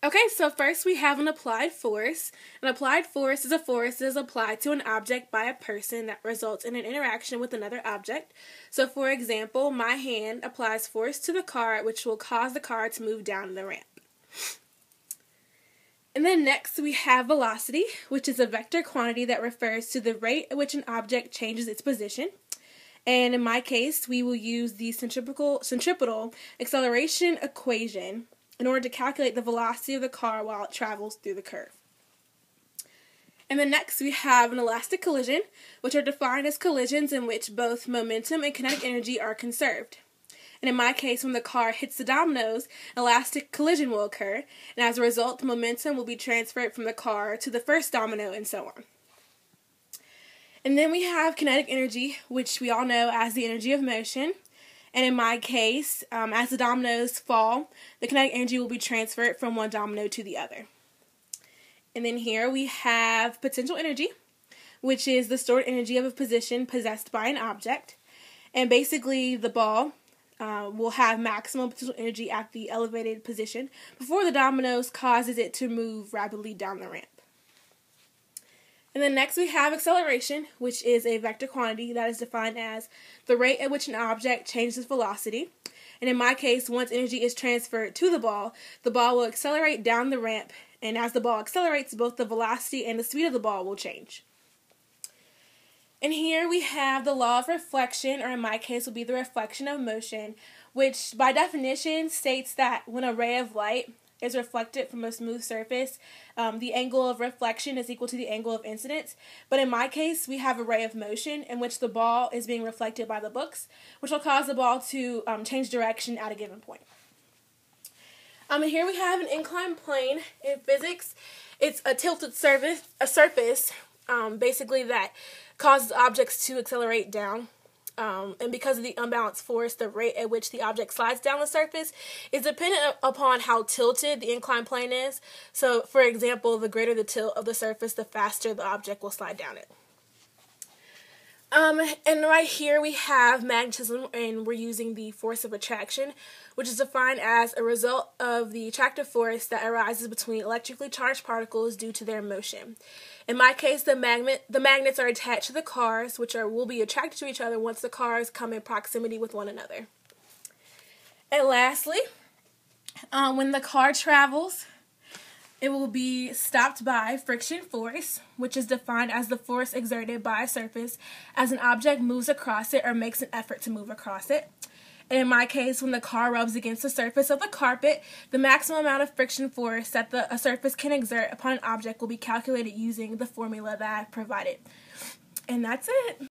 Okay, so first we have an applied force. An applied force is a force that is applied to an object by a person that results in an interaction with another object. So for example, my hand applies force to the car, which will cause the car to move down the ramp. And then next we have velocity, which is a vector quantity that refers to the rate at which an object changes its position. And in my case, we will use the centripetal acceleration equation in order to calculate the velocity of the car while it travels through the curve. And then next we have an elastic collision, which are defined as collisions in which both momentum and kinetic energy are conserved. And in my case, when the car hits the dominoes, an elastic collision will occur, and as a result, the momentum will be transferred from the car to the first domino and so on. And then we have kinetic energy, which we all know as the energy of motion. And in my case, as the dominoes fall, the kinetic energy will be transferred from one domino to the other. And then here we have potential energy, which is the stored energy of a position possessed by an object. And basically, the ball will have maximum potential energy at the elevated position before the dominoes causes it to move rapidly down the ramp. And then next we have acceleration, which is a vector quantity that is defined as the rate at which an object changes its velocity. And in my case, once energy is transferred to the ball will accelerate down the ramp, and as the ball accelerates, both the velocity and the speed of the ball will change. And here we have the law of reflection, or in my case will be the reflection of motion, which by definition states that when a ray of light is reflected from a smooth surface, the angle of reflection is equal to the angle of incidence. But in my case, we have a ray of motion in which the ball is being reflected by the books, which will cause the ball to change direction at a given point. And here we have an inclined plane. In physics, it's a tilted surface, basically that causes objects to accelerate down. And because of the unbalanced force, the rate at which the object slides down the surface is dependent upon how tilted the inclined plane is. So, for example, the greater the tilt of the surface, the faster the object will slide down it. And right here we have magnetism, and we're using the force of attraction, which is defined as a result of the attractive force that arises between electrically charged particles due to their motion. In my case, the magnets are attached to the cars, which will be attracted to each other once the cars come in proximity with one another. And lastly, when the car travels, it will be stopped by friction force, which is defined as the force exerted by a surface as an object moves across it or makes an effort to move across it. And in my case, when the car rubs against the surface of the carpet, the maximum amount of friction force that a surface can exert upon an object will be calculated using the formula that I've provided. And that's it.